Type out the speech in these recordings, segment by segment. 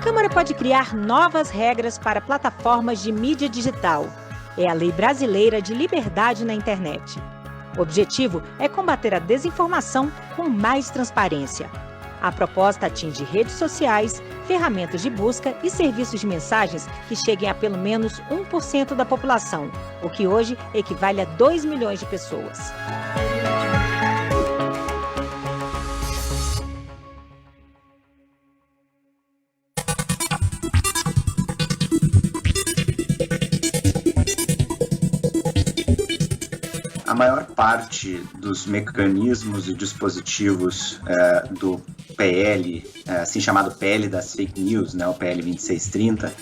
Câmara pode criar novas regras para plataformas de mídia digital. É a Lei Brasileira de Liberdade na Internet. O objetivo é combater a desinformação com mais transparência. A proposta atinge redes sociais, ferramentas de busca e serviços de mensagens que cheguem a pelo menos 1% da população, o que hoje equivale a 2 milhões de pessoas. A maior parte dos mecanismos e dispositivos do PL, assim chamado PL das fake news, né, o PL 2630,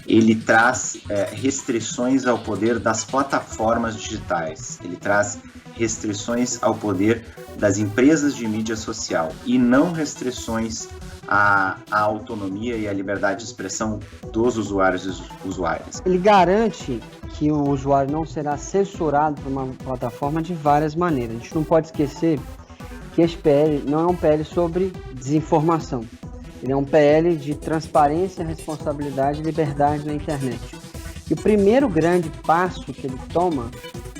ele traz restrições ao poder das plataformas digitais, ele traz restrições ao poder das empresas de mídia social e não restrições à autonomia e à liberdade de expressão dos usuários e usuárias. Ele garante que o usuário não será censurado por uma plataforma de várias maneiras. A gente não pode esquecer que esse PL não é um PL sobre desinformação. Ele é um PL de transparência, responsabilidade e liberdade na internet. E o primeiro grande passo que ele toma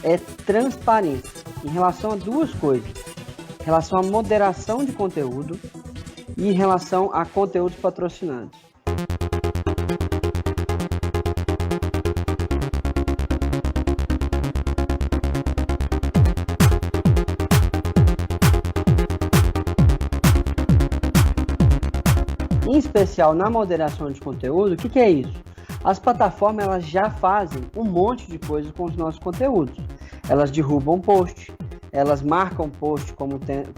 é transparência, em relação a duas coisas. Em relação à moderação de conteúdo e em relação a conteúdos patrocinados. Em especial na moderação de conteúdo, o que é isso? As plataformas elas já fazem um monte de coisas com os nossos conteúdos. Elas derrubam post, elas marcam post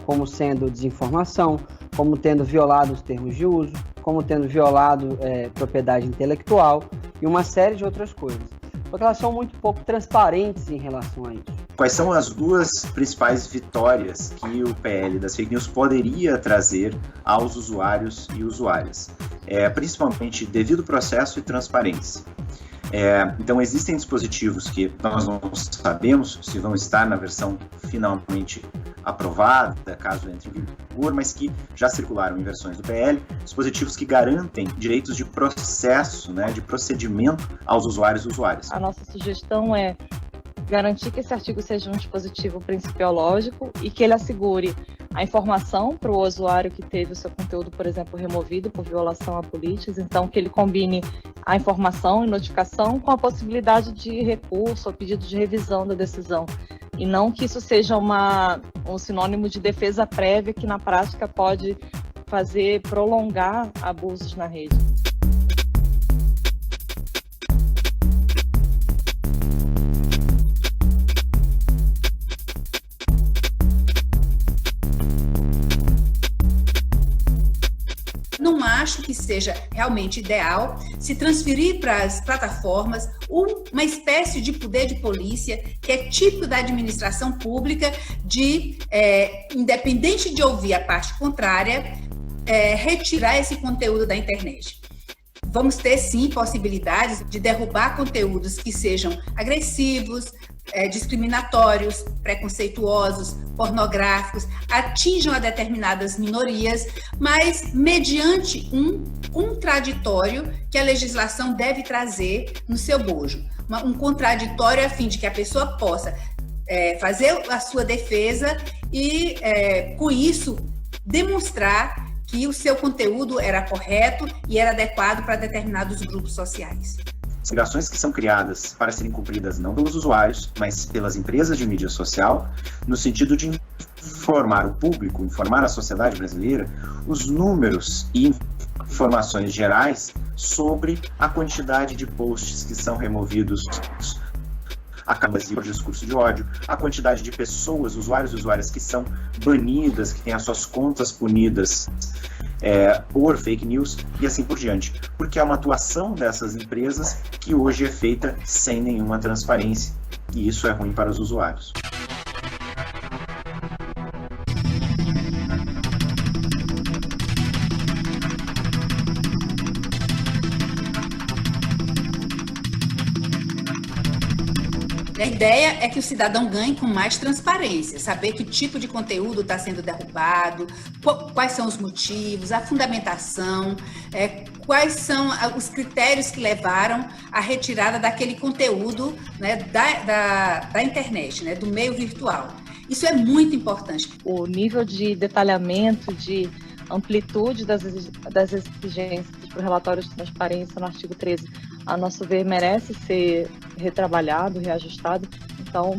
como sendo desinformação, como tendo violado os termos de uso, como tendo violado propriedade intelectual e uma série de outras coisas. Porque elas são muito pouco transparentes em relação a isso. Quais são as duas principais vitórias que o PL das fake news poderia trazer aos usuários e usuárias? Principalmente devido processo e transparência. Então, existem dispositivos que nós não sabemos se vão estar na versão finalmente aprovada, caso entre em vigor, mas que já circularam em versões do PL, dispositivos que garantem direitos de processo, né, de procedimento aos usuários e usuárias. A nossa sugestão é garantir que esse artigo seja um dispositivo principiológico e que ele assegure a informação para o usuário que teve o seu conteúdo, por exemplo, removido por violação a políticas, então que ele combine a informação e notificação com a possibilidade de recurso ou pedido de revisão da decisão, e não que isso seja um sinônimo de defesa prévia que na prática pode prolongar abusos na rede. Não acho que seja realmente ideal se transferir para as plataformas uma espécie de poder de polícia que é típico da administração pública de, independente de ouvir a parte contrária, retirar esse conteúdo da internet. Vamos ter, sim, possibilidades de derrubar conteúdos que sejam agressivos, discriminatórios, preconceituosos, pornográficos, atinjam a determinadas minorias, mas mediante um contraditório que a legislação deve trazer no seu bojo. Um contraditório a fim de que a pessoa possa fazer a sua defesa e, com isso, demonstrar que o seu conteúdo era correto e era adequado para determinados grupos sociais. Obrigações que são criadas para serem cumpridas não pelos usuários, mas pelas empresas de mídia social, no sentido de informar o público, informar a sociedade brasileira, os números e informações gerais sobre a quantidade de posts que são removidos por discurso de ódio, a quantidade de pessoas, usuários e usuárias que são banidas, que têm as suas contas punidas por fake news e assim por diante. Porque é uma atuação dessas empresas que hoje é feita sem nenhuma transparência e isso é ruim para os usuários. E a ideia é que o cidadão ganhe com mais transparência, saber que tipo de conteúdo está sendo derrubado, quais são os motivos, a fundamentação, quais são os critérios que levaram à retirada daquele conteúdo, né, da internet, né, do meio virtual. Isso é muito importante. O nível de detalhamento, de amplitude das exigências para o relatório de transparência no artigo 13, a nosso ver, merece ser retrabalhado, reajustado. Então,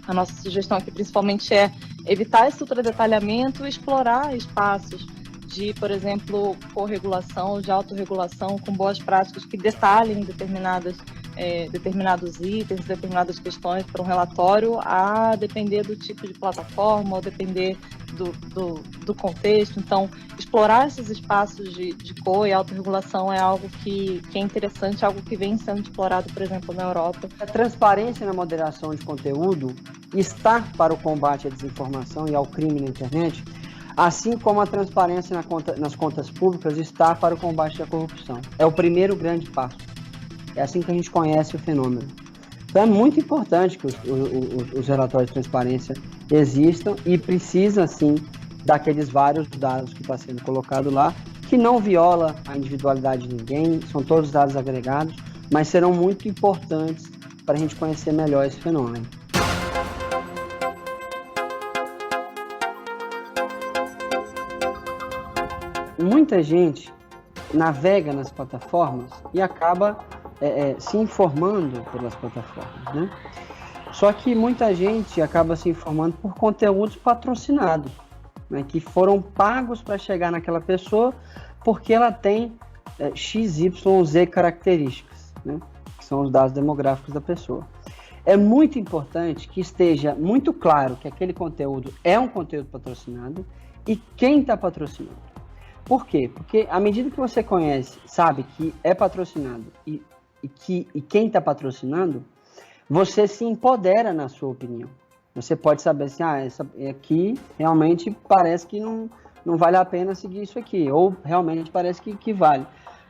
a nossa sugestão aqui principalmente é evitar esse ultradetalhamento e explorar espaços de, por exemplo, corregulação, de autorregulação, com boas práticas que detalhem determinados itens, determinadas questões para um relatório, a depender do tipo de plataforma, ou depender do contexto. Então, explorar esses espaços de e autorregulação é algo que é interessante, algo que vem sendo explorado, por exemplo, na Europa. A transparência na moderação de conteúdo está para o combate à desinformação e ao crime na internet, assim como a transparência nas contas públicas está para o combate à corrupção. É o primeiro grande passo. É assim que a gente conhece o fenômeno. Então é muito importante que os relatórios de transparência existam e precisa, sim, daqueles vários dados que está sendo colocado lá, que não viola a individualidade de ninguém, são todos dados agregados, mas serão muito importantes para a gente conhecer melhor esse fenômeno. Muita gente navega nas plataformas e acaba se informando pelas plataformas, né? Só que muita gente acaba se informando por conteúdos patrocinados, né, que foram pagos para chegar naquela pessoa porque ela tem XYZ características, né, que são os dados demográficos da pessoa. É muito importante que esteja muito claro que aquele conteúdo é um conteúdo patrocinado e quem está patrocinando. Por quê? Porque à medida que você conhece, sabe que é patrocinado e quem está patrocinando, você se empodera na sua opinião. Você pode saber assim, essa aqui realmente parece que não vale a pena seguir isso aqui, ou realmente parece que vale.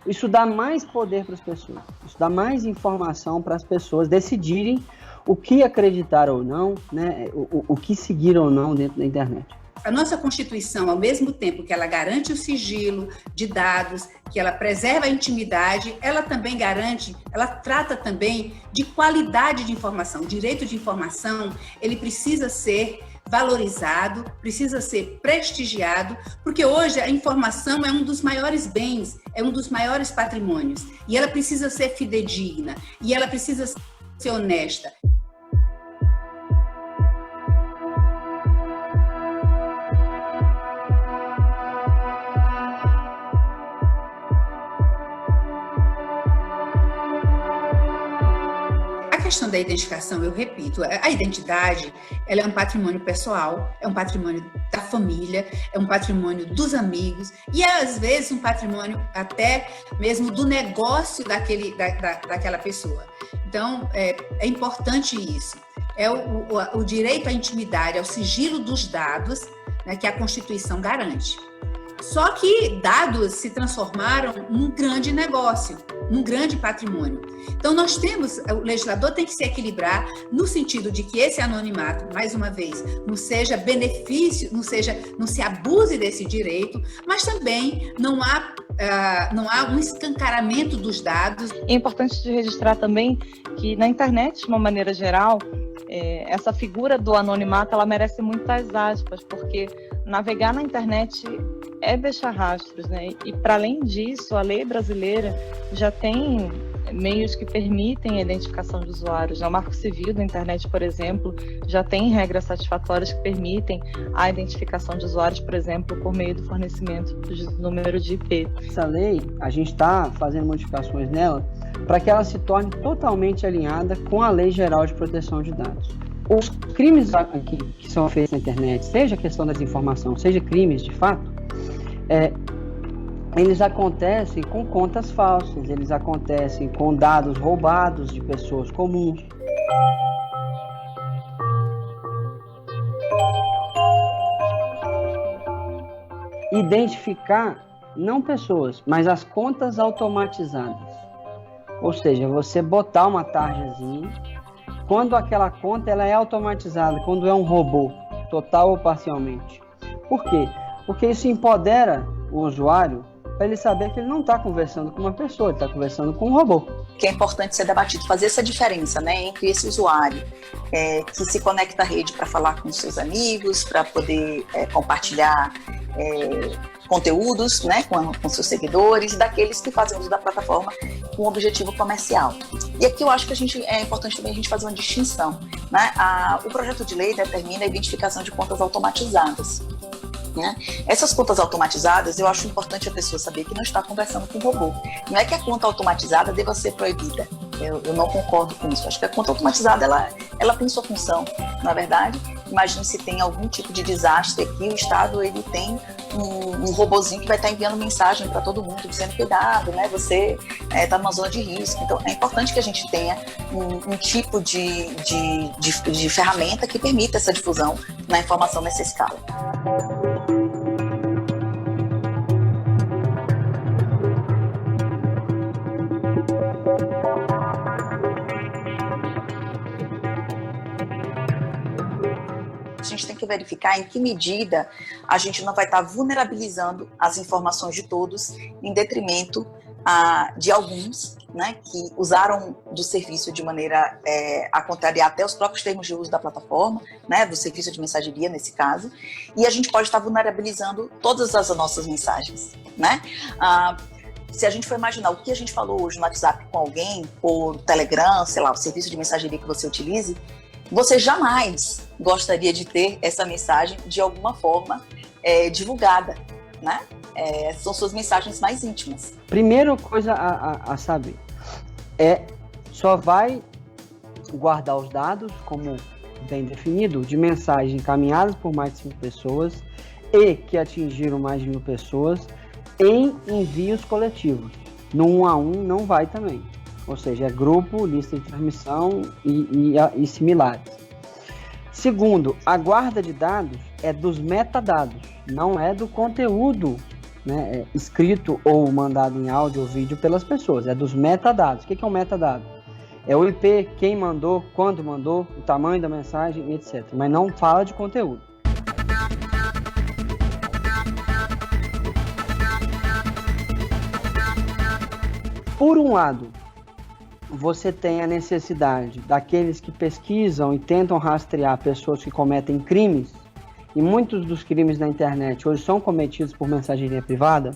Isso dá mais poder para as pessoas, isso dá mais informação para as pessoas decidirem o que acreditar ou não, né, o que seguir ou não dentro da internet. A nossa Constituição, ao mesmo tempo que ela garante o sigilo de dados, que ela preserva a intimidade, ela também garante, ela trata também de qualidade de informação. O direito de informação, ele precisa ser valorizado, precisa ser prestigiado, porque hoje a informação é um dos maiores bens, é um dos maiores patrimônios, e ela precisa ser fidedigna, e ela precisa ser honesta. A questão da identificação, eu repito, a identidade, ela é um patrimônio pessoal, é um patrimônio da família, é um patrimônio dos amigos e às vezes um patrimônio até mesmo do negócio daquela pessoa. Então, é importante isso. É o direito à intimidade, ao sigilo dos dados, né, que a Constituição garante. Só que dados se transformaram num grande negócio, num grande patrimônio. Então o legislador tem que se equilibrar no sentido de que esse anonimato, mais uma vez, não seja benefício, não se abuse desse direito, mas também não há um escancaramento dos dados. É importante de registrar também que na internet, de uma maneira geral, essa figura do anonimato, ela merece muitas aspas, porque navegar na internet é deixar rastros, né? E para além disso, a lei brasileira já tem meios que permitem a identificação de usuários. O Marco Civil da internet, por exemplo, já tem regras satisfatórias que permitem a identificação de usuários, por exemplo, por meio do fornecimento de número de IP. Essa lei, a gente está fazendo modificações nela para que ela se torne totalmente alinhada com a Lei Geral de Proteção de Dados. Os crimes que são feitos na internet, seja a questão da desinformação, seja crimes de fato, eles acontecem com contas falsas, eles acontecem com dados roubados de pessoas comuns. Identificar não pessoas, mas as contas automatizadas. Ou seja, você botar uma tarjazinha quando aquela conta ela é automatizada, quando é um robô, total ou parcialmente. Por quê? Porque isso empodera o usuário para ele saber que ele não está conversando com uma pessoa, ele está conversando com um robô. Que é importante ser debatido, fazer essa diferença, né, entre esse usuário que se conecta à rede para falar com seus amigos, para poder compartilhar conteúdos, né, com seus seguidores, e daqueles que fazem uso da plataforma com objetivo comercial. E aqui eu acho que é importante também a gente fazer uma distinção, né? O projeto de lei determina a identificação de contas automatizadas. Né? Essas contas automatizadas, eu acho importante a pessoa saber que não está conversando com o robô. Não é que a conta automatizada deva ser proibida. Eu não concordo com isso. Acho que a conta automatizada, ela tem sua função, na verdade. Imagine se tem algum tipo de desastre aqui, o Estado ele tem um robozinho que vai estar enviando mensagem para todo mundo, dizendo cuidado, né? Você está numa zona de risco. Então, é importante que a gente tenha um tipo de ferramenta que permita essa difusão na informação nessa escala. A gente tem que verificar em que medida a gente não vai estar vulnerabilizando as informações de todos em detrimento de alguns, né, que usaram do serviço de maneira a contrariar até os próprios termos de uso da plataforma, né, do serviço de mensageria nesse caso, e a gente pode estar vulnerabilizando todas as nossas mensagens, né? Se a gente for imaginar o que a gente falou hoje no WhatsApp com alguém, por Telegram, sei lá, o serviço de mensageria que você utilize, você jamais gostaria de ter essa mensagem de alguma forma divulgada, né? São suas mensagens mais íntimas. Primeira coisa a saber só vai guardar os dados, como bem definido, de mensagens encaminhadas por mais de 5 pessoas e que atingiram mais de 1.000 pessoas em envios coletivos. No 1 a 1 não vai também. Ou seja, é grupo, lista de transmissão e similares. Segundo, a guarda de dados é dos metadados, não é do conteúdo, né, escrito ou mandado em áudio ou vídeo pelas pessoas, é dos metadados. O que é um metadado? É o IP, quem mandou, quando mandou, o tamanho da mensagem, etc. Mas não fala de conteúdo. Por um lado, você tem a necessidade daqueles que pesquisam e tentam rastrear pessoas que cometem crimes, e muitos dos crimes na internet hoje são cometidos por mensageria privada,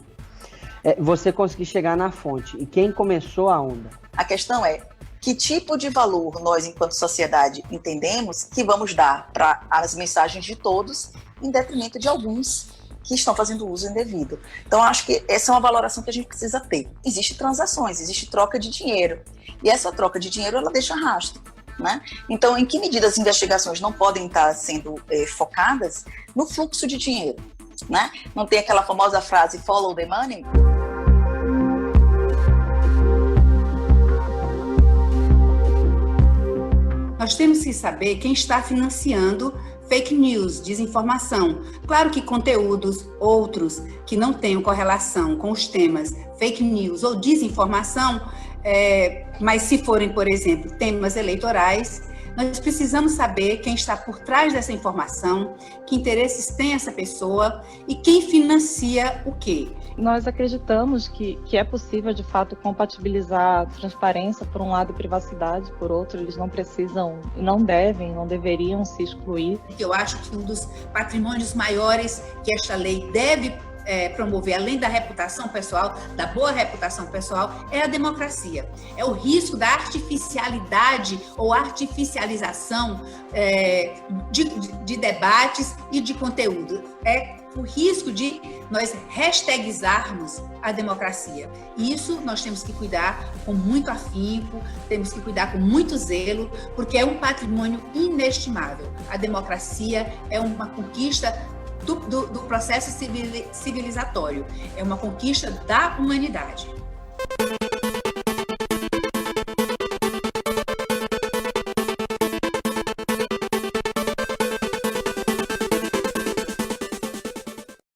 você conseguir chegar na fonte. E quem começou a onda? A questão é, que tipo de valor nós, enquanto sociedade, entendemos que vamos dar para as mensagens de todos, em detrimento de alguns que estão fazendo uso indevido. Então, acho que essa é uma valoração que a gente precisa ter. Existem transações, existe troca de dinheiro. E essa troca de dinheiro, ela deixa rastro, né? Então, em que medida as investigações não podem estar sendo focadas no fluxo de dinheiro, né? Não tem aquela famosa frase, follow the money? Nós temos que saber quem está financiando fake news, desinformação. Claro que conteúdos outros que não tenham correlação com os temas fake news ou desinformação, mas se forem, por exemplo, temas eleitorais, nós precisamos saber quem está por trás dessa informação, que interesses tem essa pessoa e quem financia o quê. Nós acreditamos que é possível, de fato, compatibilizar transparência, por um lado, e privacidade, por outro. Eles não precisam, não deveriam se excluir. Eu acho que um dos patrimônios maiores que esta lei deve promover, além da reputação pessoal, da boa reputação pessoal, é a democracia. É o risco da artificialidade ou artificialização de debates e de conteúdo. É o risco de nós hashtagizarmos a democracia. E isso nós temos que cuidar com muito afinco, temos que cuidar com muito zelo, porque é um patrimônio inestimável. A democracia é uma conquista do processo civilizatório, é uma conquista da humanidade.